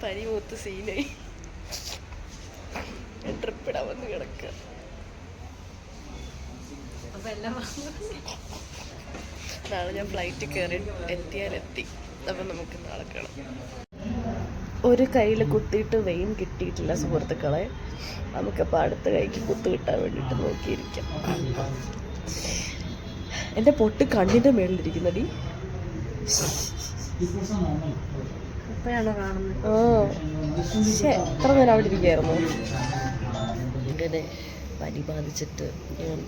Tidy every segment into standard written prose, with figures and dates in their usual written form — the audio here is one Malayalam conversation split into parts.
പനി മൂത്ത് സീനായി. ട്രിപ്പിടാൻ വന്ന് കിടക്കുക. നാളെ ഞാൻ ഫ്ലൈറ്റ് കയറി എത്തിയാലെത്തി. അപ്പം നമുക്ക് നാളെ കാണാം. ഒരു കയ്യിൽ കുത്തിയിട്ട് വെയിൻ കിട്ടിയിട്ടില്ല സുഹൃത്തുക്കളെ. നമുക്കപ്പോൾ അടുത്ത കൈക്ക് കുത്തു കിട്ടാൻ വേണ്ടിയിട്ട് നോക്കിയിരിക്കാം. എൻ്റെ പൊട്ട് കണ്ണിൻ്റെ മേളിലിരിക്കുന്നടി. എത്ര നേരം അവിടെ ഇരിക്കുകയായിരുന്നു. ഇങ്ങനെ പനി ബാധിച്ചിട്ട് ഞാൻ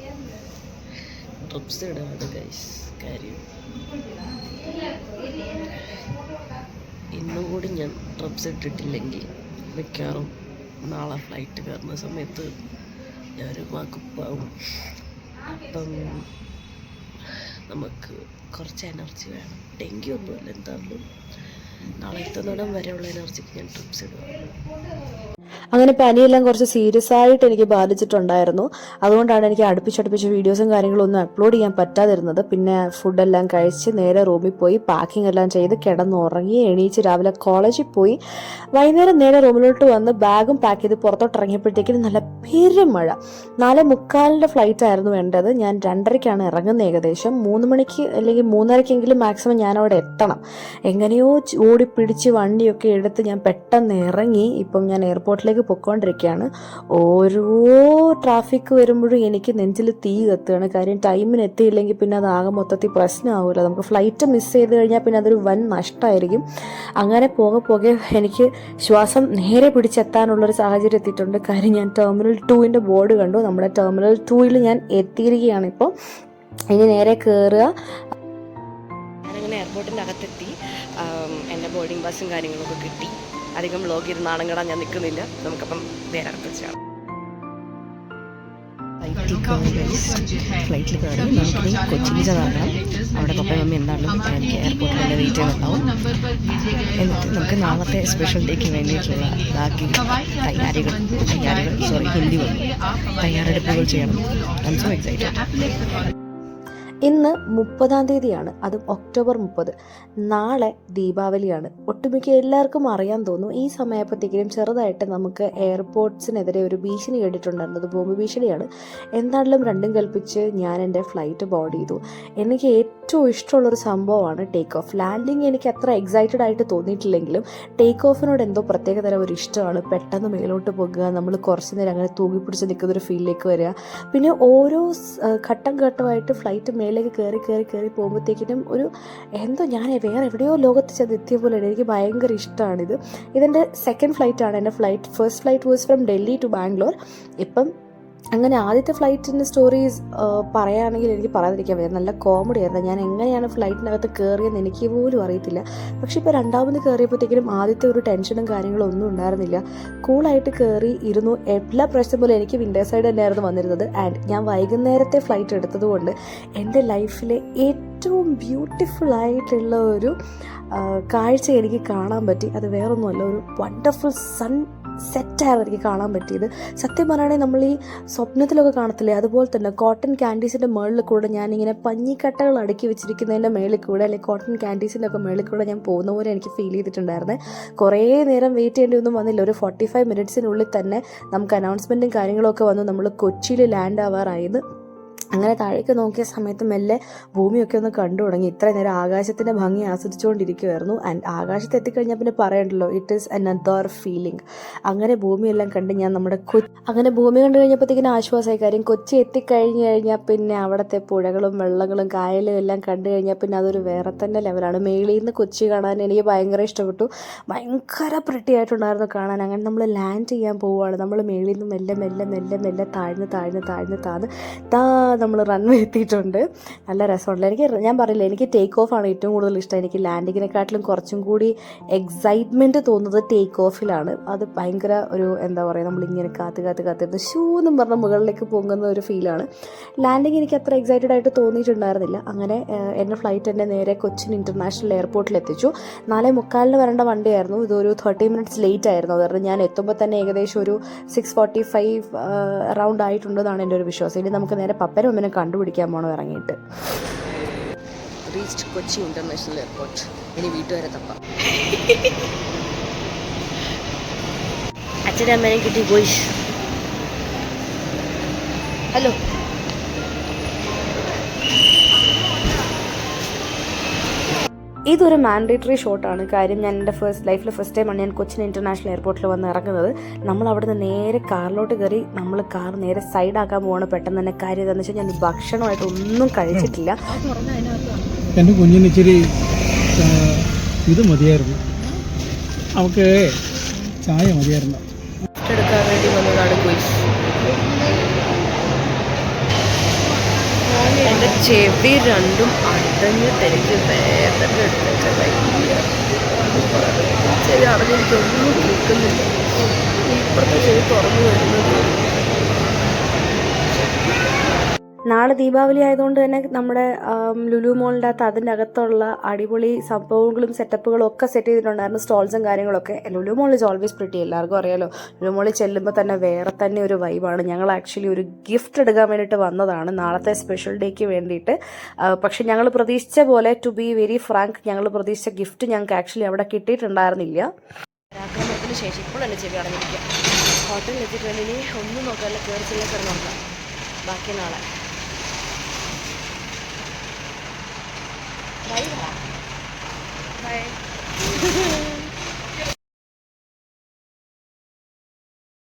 ഡ്രിപ്സ് ഇടാണ് ഗൈസ്. കാര്യം ഇന്നും കൂടി ഞാൻ ഡ്രിപ്സ് ഇട്ടിട്ടില്ലെങ്കിൽ മിക്കവാറും നാളെ ഫ്ലൈറ്റ് കയറുന്ന സമയത്ത് ഞാനൊരു മകുപ്പാവും. അപ്പം നമുക്ക് കുറച്ച് എനർജി വേണം. ഡെങ്കി ഒന്നുമില്ല, എന്തായാലും നാളെ എത്തുന്നിടം വരെയുള്ള എനർജിക്ക് ഞാൻ ട്രിപ്സ് ഇടുക. അങ്ങനെ പനിയെല്ലാം കുറച്ച് സീരിയസ് ആയിട്ട് എനിക്ക് ബാധിച്ചിട്ടുണ്ടായിരുന്നു. അതുകൊണ്ടാണ് എനിക്ക് അടുപ്പിച്ചടുപ്പിച്ച് വീഡിയോസും കാര്യങ്ങളും ഒന്നും അപ്ലോഡ് ചെയ്യാൻ പറ്റാതിരുന്നത്. പിന്നെ ഫുഡെല്ലാം കഴിച്ച് നേരെ റൂമിൽ പോയി പാക്കിംഗ് എല്ലാം ചെയ്ത് കിടന്നുറങ്ങി എണീച്ച് രാവിലെ കോളേജിൽ പോയി. വൈകുന്നേരം നേരെ റൂമിലോട്ട് വന്ന് ബാഗും പാക്ക് ചെയ്ത് പുറത്തോട്ട് ഇറങ്ങിയപ്പോഴത്തേക്കും നല്ല പെരും മഴ. 4:45 ഫ്ലൈറ്റ് ആയിരുന്നു വേണ്ടത്. ഞാൻ 2:30 ഇറങ്ങുന്നത്. ഏകദേശം 3 മണിക്ക് അല്ലെങ്കിൽ 3:30 മാക്സിമം ഞാൻ അവിടെ എത്തണം. എങ്ങനെയോ ഓടിപ്പിടിച്ച് വണ്ടിയൊക്കെ എടുത്ത് ഞാൻ പെട്ടെന്ന് ഇറങ്ങി. ഇപ്പം ഞാൻ എയർപോർട്ടിലേക്ക് പൊയ്ക്കൊണ്ടിരിക്കുകയാണ്. ഓരോ ട്രാഫിക് വരുമ്പോഴും എനിക്ക് നെഞ്ചിൽ തീ കത്തുകയാണ്. കാര്യം ടൈമിന് എത്തിയില്ലെങ്കിൽ പിന്നെ അത് ആകെ മൊത്തത്തിൽ പ്രശ്നമാവില്ല. നമുക്ക് ഫ്ലൈറ്റ് മിസ് ചെയ്ത് കഴിഞ്ഞാൽ പിന്നെ അതൊരു വൻ നഷ്ടമായിരിക്കും. അങ്ങനെ പോകെ എനിക്ക് ശ്വാസം നേരെ പിടിച്ചെത്താനുള്ളൊരു സാഹചര്യം എത്തിയിട്ടുണ്ട്. കാര്യം ഞാൻ ടെർമിനൽ 2 ബോർഡ് കണ്ടു. നമ്മുടെ ടെർമിനൽ 2 ഞാൻ എത്തിയിരിക്കുകയാണ്. ഇപ്പോൾ ഇനി നേരെ കയറുക. ഞാനങ്ങനെ എയർപോർട്ടിൻ്റെ അകത്തെത്തി. എൻ്റെ ബോർഡിംഗ് പാസും കാര്യങ്ങളൊക്കെ കിട്ടി. അധികം വ്ലോഗ് ഇരുന്ന് നാണങ്ങടാൻ ഞാൻ നിൽക്കുന്നില്ല. നമുക്കപ്പം വേറെ അടുപ്പിച്ചാണ്. ഫ്ലൈറ്റിൽ കയറി നമുക്കിനി കൊച്ചിയിൽ ചെന്നാകണം. അവിടെ പപ്പ മമ്മി എന്താണെങ്കിലും എനിക്ക് എയർപോർട്ടിൽ തന്നെ വെയിറ്റ് ചെയ്യുന്നുണ്ടാവും. എന്നിട്ട് നമുക്ക് നാളത്തെ സ്പെഷ്യൽ ഡേക്ക് വേണ്ടിയിട്ടുള്ള ബാക്കി തയ്യാറെടുപ്പുകൾ ചെയ്യണം. I am so excited. ഇന്ന് 30-ാം തീയതിയാണ്, അതും ഒക്ടോബർ 30. നാളെ ദീപാവലിയാണ്. ഒട്ടുമിക്ക എല്ലാവർക്കും അറിയാൻ തോന്നും. ഈ സമയപ്പോഴത്തേക്കും ചെറുതായിട്ട് നമുക്ക് എയർപോർട്ട്സിനെതിരെ ഒരു ഭീഷണി കേട്ടിട്ടുണ്ടായിരുന്നത് ബോംബ് ഭീഷണിയാണ്. എന്താണെങ്കിലും രണ്ടും കൽപ്പിച്ച് ഞാൻ എൻ്റെ ഫ്ലൈറ്റ് ബോർഡ് ചെയ്തു. എനിക്ക് ഏറ്റവും ഇഷ്ടമുള്ളൊരു സംഭവമാണ് ടേക്ക് ഓഫ്. ലാൻഡിങ് എനിക്ക് അത്ര എക്സൈറ്റഡ് ആയിട്ട് തോന്നിയിട്ടില്ലെങ്കിലും ടേക്ക് ഓഫിനോട് എന്തോ പ്രത്യേകതരം ഒരു ഇഷ്ടമാണ്. പെട്ടെന്ന് മേലോട്ട് പോകുക, നമ്മൾ കുറച്ച് നേരം അങ്ങനെ തൂങ്ങിപ്പിടിച്ച് നിൽക്കുന്നൊരു ഫീലിലേക്ക് വരിക. പിന്നെ ഓരോ ഘട്ടം ഘട്ടമായിട്ട് ഫ്ലൈറ്റ് മേലേക്ക് കയറി പോകുമ്പോഴത്തേക്കിനും ഒരു എന്തോ ഞാൻ വേറെ എവിടെയോ ലോകത്ത് ചെന്നെത്തിയ പോലെയാണ്. എനിക്ക് ഭയങ്കര ഇഷ്ടമാണിത്. ഇതെൻ്റെ സെക്കൻഡ് ഫ്ലൈറ്റാണ്. എൻ്റെ first flight was from Delhi to Bangalore. ഇപ്പം അങ്ങനെ ആദ്യത്തെ ഫ്ലൈറ്റിൻ്റെ സ്റ്റോറീസ് പറയുകയാണെങ്കിൽ എനിക്ക് പറയാതിരിക്കാൻ വയ്യ. നല്ല കോമഡി ആയിരുന്നു. ഞാൻ എങ്ങനെയാണ് ഫ്ലൈറ്റിനകത്ത് കയറിയെന്ന് എനിക്ക് പോലും അറിയത്തില്ല. പക്ഷെ ഇപ്പോൾ രണ്ടാമത് കയറിയപ്പോഴത്തേക്കും ആദ്യത്തെ ഒരു ടെൻഷനും കാര്യങ്ങളും ഒന്നും ഉണ്ടായിരുന്നില്ല. കൂളായിട്ട് കയറി ഇരുന്നു. എല്ലാ പ്രാവശ്യം പോലെ എനിക്ക് വിൻഡോ സൈഡ് തന്നെയായിരുന്നു വന്നിരുന്നത്. ആൻഡ് ഞാൻ വൈകുന്നേരത്തെ ഫ്ലൈറ്റ് എടുത്തതുകൊണ്ട് എൻ്റെ ലൈഫിലെ ഏറ്റവും ബ്യൂട്ടിഫുൾ ആയിട്ടുള്ള ഒരു കാഴ്ച എനിക്ക് കാണാൻ പറ്റി. അത് വേറൊന്നുമല്ല, ഒരു വണ്ടർഫുൾ സൺ സെറ്റായിരുന്നു എനിക്ക് കാണാൻ പറ്റിയത്. സത്യം പറയുകയാണെങ്കിൽ നമ്മൾ ഈ സ്വപ്നത്തിലൊക്കെ കാണത്തില്ലേ, അതുപോലെ തന്നെ കോട്ടൺ ക്യാൻഡീസിൻ്റെ മുകളിൽ കൂടെ ഞാനിങ്ങനെ പഞ്ഞിക്കട്ടകൾ അടുക്കി വെച്ചിരിക്കുന്നതിൻ്റെ മേളിൽ കൂടെ, അല്ലെങ്കിൽ കോട്ടൺ ക്യാൻഡീസിൻ്റെ ഒക്കെ മേളിൽ കൂടെ ഞാൻ പോകുന്ന പോലെ എനിക്ക് ഫീൽ ചെയ്തിട്ടുണ്ടായിരുന്നേ. കുറേ നേരം വെയിറ്റ് ചെയ്യേണ്ടി ഒന്നും വന്നില്ല. ഒരു 45 മിനിറ്റ്സിനുള്ളിൽ തന്നെ നമുക്ക് അനൗൺസ്മെൻറ്റും കാര്യങ്ങളൊക്കെ വന്ന് നമ്മൾ കൊച്ചിയിൽ ലാൻഡ് ആവാറായത്. അങ്ങനെ താഴേക്ക് നോക്കിയ സമയത്ത് മെല്ലെ ഭൂമിയൊക്കെ ഒന്ന് കണ്ടു തുടങ്ങി. ഇത്ര നേരം ആകാശത്തിൻ്റെ ഭംഗി ആസ്വദിച്ചുകൊണ്ടിരിക്കുമായിരുന്നു. ആൻഡ് ആകാശത്ത് എത്തിക്കഴിഞ്ഞാൽ പിന്നെ പറയണ്ടല്ലോ, ഇറ്റ് ഈസ് അനദർ ഫീലിംഗ്. അങ്ങനെ ഭൂമിയെല്ലാം കണ്ട് ഞാൻ അങ്ങനെ ഭൂമി കണ്ടു കഴിഞ്ഞപ്പോഴത്തേക്കിനും ആശ്വാസമായി. കാര്യം കൊച്ചി എത്തിക്കഴിഞ്ഞ് കഴിഞ്ഞാൽ പിന്നെ അവിടുത്തെ പുഴകളും വെള്ളങ്ങളും കായലും എല്ലാം കണ്ടു കഴിഞ്ഞാൽ പിന്നെ അതൊരു വേറെ തന്നെ ലെവലാണ്. മേളിൽ നിന്ന് കൊച്ചി കാണാൻ എനിക്ക് ഭയങ്കര ഇഷ്ടപ്പെട്ടു. ഭയങ്കര പ്രിട്ടി ആയിട്ടുണ്ടായിരുന്നു കാണാൻ. അങ്ങനെ നമ്മൾ ലാൻഡ് ചെയ്യാൻ പോവുകയാണ്. നമ്മൾ മേളിൽ നിന്ന് മെല്ലെ മെല്ലെ മെല്ലെ മെല്ലെ താഴ്ന്ന് നമ്മൾ റൺവേ എത്തിയിട്ടുണ്ട്. നല്ല രസമുണ്ട്. ഞാൻ പറയില്ല, എനിക്ക് ടേക്ക് ഓഫാണ് ഏറ്റവും കൂടുതൽ ഇഷ്ടം. എനിക്ക് ലാൻഡിങ്ങിനെക്കാട്ടിലും കുറച്ചും കൂടി എക്സൈറ്റ്മെൻറ്റ് തോന്നുന്നത് ടേക്ക് ഓഫിലാണ്. അത് ഭയങ്കര ഒരു എന്താ പറയുക, നമ്മളിങ്ങനെ കാത്തിരുന്ന് ഷൂന്നും പറഞ്ഞ മുകളിലേക്ക് പോകുന്ന ഒരു ഫീലാണ്. ലാൻഡിങ് എനിക്ക് അത്ര എക്സൈറ്റഡ് ആയിട്ട് തോന്നിയിട്ടുണ്ടായിരുന്നില്ല. അങ്ങനെ എൻ്റെ ഫ്ലൈറ്റ് എന്നെ നേരെ കൊച്ചിൻ ഇൻ്റർനാഷണൽ എയർപോർട്ടിൽ എത്തിച്ചു. 4:45 വരേണ്ട വണ്ടിയായിരുന്നു. ഇതൊരു 30 മിനിറ്റ്സ് ലേറ്റ് ആയിരുന്നു. അതുകൊണ്ട് ഞാൻ എത്തുമ്പോൾ തന്നെ ഏകദേശം ഒരു 6:45 അറൗണ്ട് ആയിട്ടുണ്ടെന്നാണ് എൻ്റെ ഒരു വിശ്വാസം. ഇനി നമുക്ക് നേരെ പപ്പനും അമ്മനെ കണ്ടുപിടിക്കാൻ പോകണം ഇറങ്ങിയിട്ട്. Reached Kochi international airport. ഇനി വീട്ടുകാരെ തപ്പാം. അച്ഛൻ്റെ അമ്മേനെ കിട്ടി ഗോയ്സ്. ഹലോ. ഇതൊരു മാൻഡേറ്ററി ഷോട്ടാണ്. കാര്യം ഞാൻ എൻ്റെ ലൈഫിൽ ഫസ്റ്റ് ടൈമാണ് ഞാൻ കൊച്ചിൻ ഇൻ്റർനാഷണൽ എയർപോർട്ടിൽ വന്ന് ഇറങ്ങുന്നത്. നമ്മൾ അവിടുന്ന് നേരെ കാറിലോട്ട് കയറി നമ്മൾ കാർ നേരെ സൈഡാക്കാൻ പോവാണ്. പെട്ടെന്ന് തന്നെ. കാര്യം എന്താണെന്ന് വെച്ചാൽ ഞാൻ ഭക്ഷണമായിട്ട് ഒന്നും കഴിച്ചിട്ടില്ല. എൻ്റെ കുഞ്ഞിന് ഇച്ചിരി ഇത് മതിയായിരുന്നു, അവൾക്ക് ചായ മതിയായിരുന്നു. എടുക്കാൻ വേണ്ടി വന്നതാണ് ഗോയ്സ്. എൻ്റെ ചെവി രണ്ടും അടഞ്ഞിട്ട് എനിക്ക് വേദന എടുത്തിട്ട് ചെവി അടഞ്ഞെനിക്കൊന്നും കേൾക്കുന്നില്ല. ഇപ്പുറത്തെ ചെവി തുറന്നു വരുന്നത്. നാളെ ദീപാവലി ആയതുകൊണ്ട് തന്നെ നമ്മുടെ ലുലു മോളിൻ്റെ അകത്ത് അതിൻ്റെ അകത്തുള്ള അടിപൊളി സംഭവങ്ങളും സെറ്റപ്പുകളും ഒക്കെ സെറ്റ് ചെയ്തിട്ടുണ്ടായിരുന്നു. സ്റ്റോൾസും കാര്യങ്ങളൊക്കെ. ലുലു മോൾ ഈസ് ഓൾവേസ് പ്രിറ്റി, എല്ലാവർക്കും അറിയാലോ. ലുലു മോളിൽ ചെല്ലുമ്പോൾ തന്നെ വേറെ തന്നെ ഒരു വൈബാണ്. ഞങ്ങൾ ആക്ച്വലി ഒരു ഗിഫ്റ്റ് എടുക്കാൻ വേണ്ടിയിട്ട് വന്നതാണ് നാളത്തെ സ്പെഷ്യൽ ഡേക്ക് വേണ്ടിയിട്ട്. പക്ഷെ ഞങ്ങൾ പ്രതീക്ഷിച്ച പോലെ, ടു ബി വെരി ഫ്രാങ്ക്, ഞങ്ങൾ പ്രതീക്ഷിച്ച ഗിഫ്റ്റ് ഞങ്ങൾക്ക് ആക്ച്വലി അവിടെ കിട്ടിയിട്ടുണ്ടായിരുന്നില്ല. ആക്രമണത്തിന് ശേഷം ഇപ്പോൾ തന്നെ ചെവി അടഞ്ഞിരിക്കുക. ഹോട്ടലിൽ എത്തിയിട്ട് ഇനി ഒന്നും നോക്കാറില്ല, കയറി ചെല്ലൊക്കെ നോക്കാം. ബാക്കി നാളെ. Bye.